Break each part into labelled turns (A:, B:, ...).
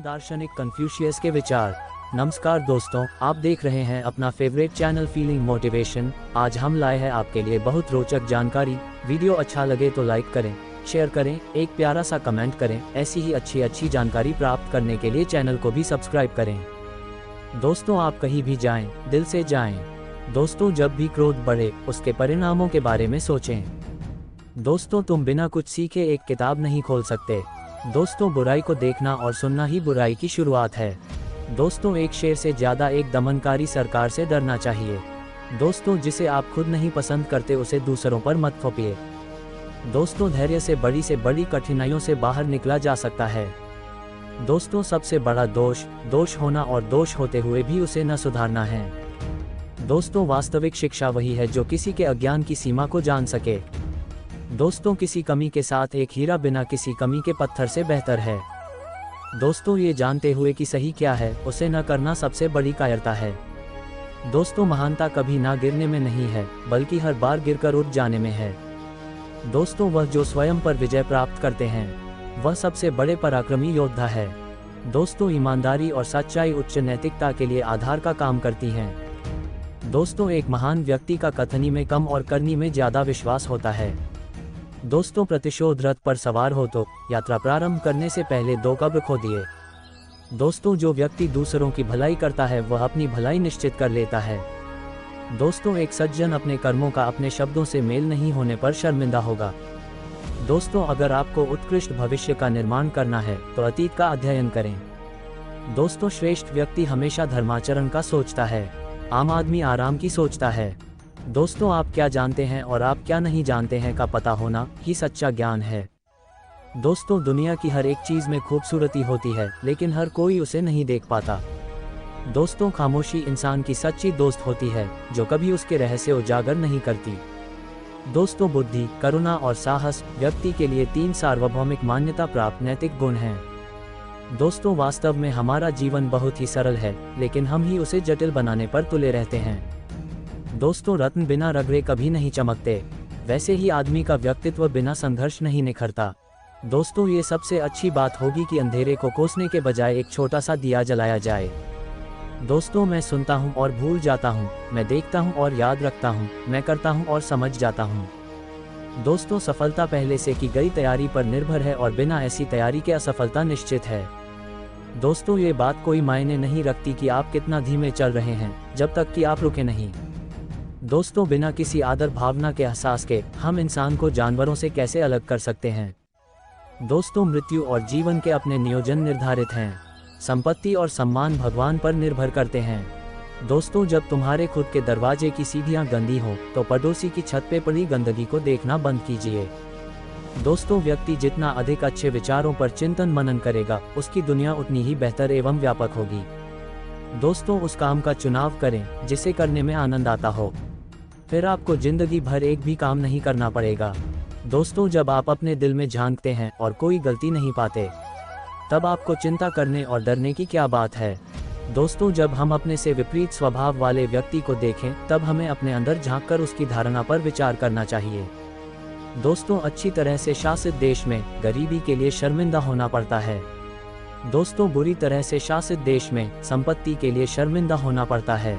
A: महान दार्शनिक कन्फ्यूशियस के विचार। नमस्कार दोस्तों, आप देख रहे हैं अपना फेवरेट चैनल फीलिंग मोटिवेशन। आज हम लाए हैं आपके लिए बहुत रोचक जानकारी। वीडियो अच्छा लगे तो लाइक करें, शेयर करें, एक प्यारा सा कमेंट करें। ऐसी ही अच्छी जानकारी प्राप्त करने के लिए चैनल को भी सब्सक्राइब करें। दोस्तों, आप कहीं भी जाएं, दिल से जाएं। दोस्तों, जब भी क्रोध बढ़े उसके परिणामों के बारे में सोचें। दोस्तों, तुम बिना कुछ सीखे एक किताब नहीं खोल सकते। दोस्तों, बुराई को देखना और सुनना ही बुराई की शुरुआत है। दोस्तों, एक शेर से ज़्यादा एक दमनकारी सरकार से डरना चाहिए। दोस्तों, जिसे आप खुद नहीं पसंद करते उसे दूसरों पर मत थोपिए। दोस्तों, धैर्य से बड़ी कठिनाइयों से बाहर निकला जा सकता है। दोस्तों, सबसे बड़ा दोष होना और दोष होते हुए भी उसे न सुधारना है। दोस्तों, वास्तविक शिक्षा वही है जो किसी के अज्ञान की सीमा को जान सके। दोस्तों, किसी कमी के साथ एक हीरा बिना किसी कमी के पत्थर से बेहतर है। दोस्तों, ये जानते हुए कि सही क्या है उसे न करना सबसे बड़ी कायरता है। दोस्तों, महानता कभी ना गिरने में नहीं है, बल्कि हर बार गिरकर उठ जाने में है। दोस्तों, वह जो स्वयं पर विजय प्राप्त करते हैं वह सबसे बड़े पराक्रमी योद्धा है। दोस्तों, ईमानदारी और सच्चाई उच्च नैतिकता के लिए आधार का काम करती हैं। दोस्तों, एक महान व्यक्ति का कथनी में कम और करनी में ज़्यादा विश्वास होता है। दोस्तों, प्रतिशोध रथ पर सवार हो तो यात्रा प्रारंभ करने से पहले 2 कब्र खोदिए। दोस्तों, जो व्यक्ति दूसरों की भलाई करता है वह अपनी भलाई निश्चित कर लेता है। दोस्तों, एक सज्जन अपने कर्मों का अपने शब्दों से मेल नहीं होने पर शर्मिंदा होगा। दोस्तों, अगर आपको उत्कृष्ट भविष्य का निर्माण करना है तो अतीत का अध्ययन करें। दोस्तों, श्रेष्ठ व्यक्ति हमेशा धर्माचरण का सोचता है, आम आदमी आराम की सोचता है। दोस्तों, आप क्या जानते हैं और आप क्या नहीं जानते हैं का पता होना ही सच्चा ज्ञान है। दोस्तों, दुनिया की हर एक चीज में खूबसूरती होती है, लेकिन हर कोई उसे नहीं देख पाता। दोस्तों, खामोशी इंसान की सच्ची दोस्त होती है जो कभी उसके रहस्य उजागर नहीं करती। दोस्तों, बुद्धि, करुणा और साहस व्यक्ति के लिए 3 सार्वभौमिक मान्यता प्राप्त नैतिक गुण हैं। दोस्तों, वास्तव में हमारा जीवन बहुत ही सरल है, लेकिन हम ही उसे जटिल बनाने पर तुले रहते हैं। दोस्तों, रत्न बिना रगड़े कभी नहीं चमकते, वैसे ही आदमी का व्यक्तित्व बिना संघर्ष नहीं निखरता। दोस्तों, ये सबसे अच्छी बात होगी कि अंधेरे को कोसने के बजाय एक छोटा सा दिया जलाया जाए। दोस्तों, मैं सुनता हूँ और भूल जाता हूँ, मैं देखता हूँ और याद रखता हूँ, मैं करता हूँ और समझ जाता हूँ। दोस्तों, सफलता पहले से की गई तैयारी पर निर्भर है और बिना ऐसी तैयारी के असफलता निश्चित है। दोस्तों, ये बात कोई मायने नहीं रखती कि आप कितना धीमे चल रहे हैं जब तक कि आप रुके नहीं। दोस्तों, बिना किसी आदर भावना के एहसास के हम इंसान को जानवरों से कैसे अलग कर सकते हैं। दोस्तों, मृत्यु और जीवन के अपने नियोजन निर्धारित हैं। संपत्ति और सम्मान भगवान पर निर्भर करते हैं। दोस्तों, जब तुम्हारे खुद के दरवाजे की सीढ़ियां गंदी हो तो पड़ोसी की छत पे पड़ी गंदगी को देखना बंद कीजिए। दोस्तों, व्यक्ति जितना अधिक अच्छे विचारों पर चिंतन मनन करेगा उसकी दुनिया उतनी ही बेहतर एवं व्यापक होगी। दोस्तों, उस काम का चुनाव करें जिसे करने में आनंद आता हो, फिर आपको जिंदगी भर एक भी काम नहीं करना पड़ेगा। दोस्तों, जब आप अपने दिल में झांकते हैं और कोई गलती नहीं पाते तब आपको चिंता करने और डरने की क्या बात है। दोस्तों, जब हम अपने से विपरीत स्वभाव वाले व्यक्ति को देखें तब हमें अपने अंदर झांककर उसकी धारणा पर विचार करना चाहिए। दोस्तों, अच्छी तरह से शासित देश में गरीबी के लिए शर्मिंदा होना पड़ता है। दोस्तों, बुरी तरह से शासित देश में संपत्ति के लिए शर्मिंदा होना पड़ता है।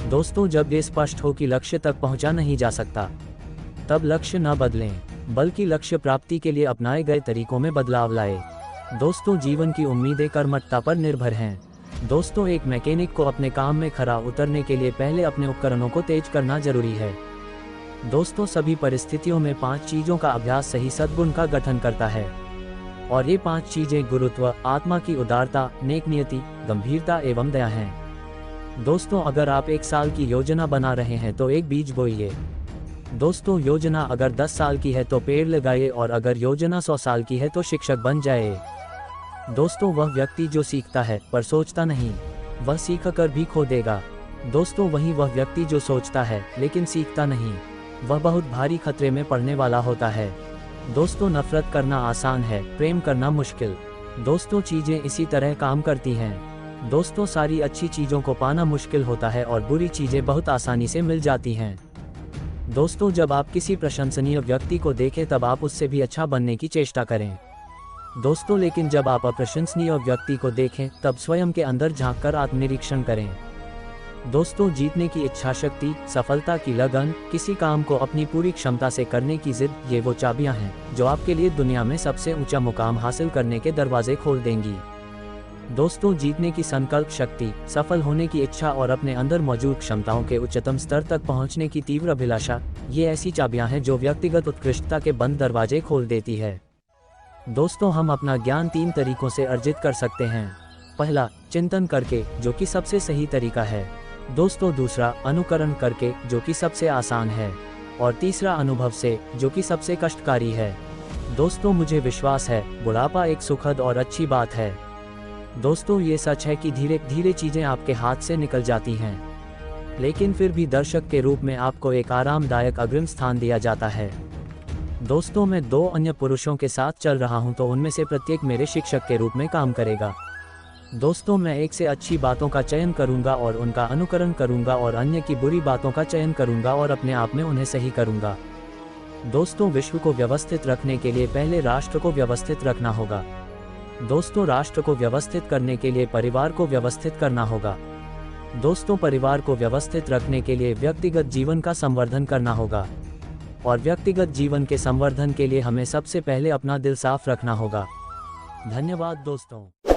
A: दोस्तों, जब ये स्पष्ट हो कि लक्ष्य तक पहुंचा नहीं जा सकता तब लक्ष्य न बदलें, बल्कि लक्ष्य प्राप्ति के लिए अपनाए गए तरीकों में बदलाव लाएं। दोस्तों, जीवन की उम्मीदें कर्मठता पर निर्भर हैं। दोस्तों, एक मैकेनिक को अपने काम में खरा उतरने के लिए पहले अपने उपकरणों को तेज करना जरूरी है। दोस्तों, सभी परिस्थितियों में 5 चीजों का अभ्यास सही सद्गुण का गठन करता है, और ये 5 चीजें गुरुत्व, आत्मा की उदारता, नेक नियति, गंभीरता एवं दया हैं। दोस्तों, अगर आप 1 साल की योजना बना रहे हैं तो एक बीज बोइए। दोस्तों, योजना अगर 10 साल की है तो पेड़ लगाइए, और अगर योजना 100 साल की है तो शिक्षक बन जाए। दोस्तों, वह व्यक्ति जो सीखता है पर सोचता नहीं वह सीख कर भी खो देगा। दोस्तों, वही वह व्यक्ति जो सोचता है लेकिन सीखता नहीं वह बहुत भारी खतरे में पड़ने वाला होता है। दोस्तों, नफरत करना आसान है, प्रेम करना मुश्किल। दोस्तों, चीजें इसी तरह काम करती हैं। दोस्तों, सारी अच्छी चीजों को पाना मुश्किल होता है और बुरी चीजें बहुत आसानी से मिल जाती हैं। दोस्तों, जब आप किसी प्रशंसनीय व्यक्ति को देखें तब आप उससे भी अच्छा बनने की चेष्टा करें। दोस्तों लेकिन जब आप अप्रशंसनीय व्यक्ति को देखें तब स्वयं के अंदर झांककर आत्मनिरीक्षण करें। दोस्तों जीतने की इच्छा शक्ति, सफलता की लगन, किसी काम को अपनी पूरी क्षमता से करने की जिद, ये वो चाबियां हैं जो आपके लिए दुनिया में सबसे ऊंचा मुकाम हासिल करने के दरवाजे खोल देंगी। दोस्तों जीतने की संकल्प शक्ति, सफल होने की इच्छा और अपने अंदर मौजूद क्षमताओं के उच्चतम स्तर तक पहुंचने की तीव्र अभिलाषा, ये ऐसी चाबियां हैं जो व्यक्तिगत उत्कृष्टता के बंद दरवाजे खोल देती है। दोस्तों हम अपना ज्ञान 3 तरीकों से अर्जित कर सकते हैं। पहला, चिंतन करके, जो कि सबसे सही तरीका है। दोस्तों दूसरा, अनुकरण करके, जो कि सबसे आसान है। और तीसरा, अनुभव से, जो कि सबसे कष्टकारी है। दोस्तों मुझे विश्वास है, बुढ़ापा एक सुखद और अच्छी बात है। दोस्तों ये सच है कि धीरे धीरे चीजें आपके हाथ से निकल जाती हैं, लेकिन फिर भी दर्शक के रूप में आपको एक आरामदायक अग्रिम स्थान दिया जाता है। दोस्तों मैं 2 अन्य पुरुषों के साथ चल रहा हूं तो उनमें से प्रत्येक मेरे शिक्षक के रूप में काम करेगा। दोस्तों मैं एक से अच्छी बातों का चयन करूंगा और उनका अनुकरण करूंगा और अन्य की बुरी बातों का चयन करूंगा और अपने आप में उन्हें सही करूंगा। दोस्तों विश्व को व्यवस्थित रखने के लिए पहले राष्ट्र को व्यवस्थित रखना होगा। दोस्तों राष्ट्र को व्यवस्थित करने के लिए परिवार को व्यवस्थित करना होगा। दोस्तों परिवार को व्यवस्थित रखने के लिए व्यक्तिगत जीवन का संवर्धन करना होगा। और व्यक्तिगत जीवन के संवर्धन के लिए हमें सबसे पहले अपना दिल साफ रखना होगा। धन्यवाद दोस्तों।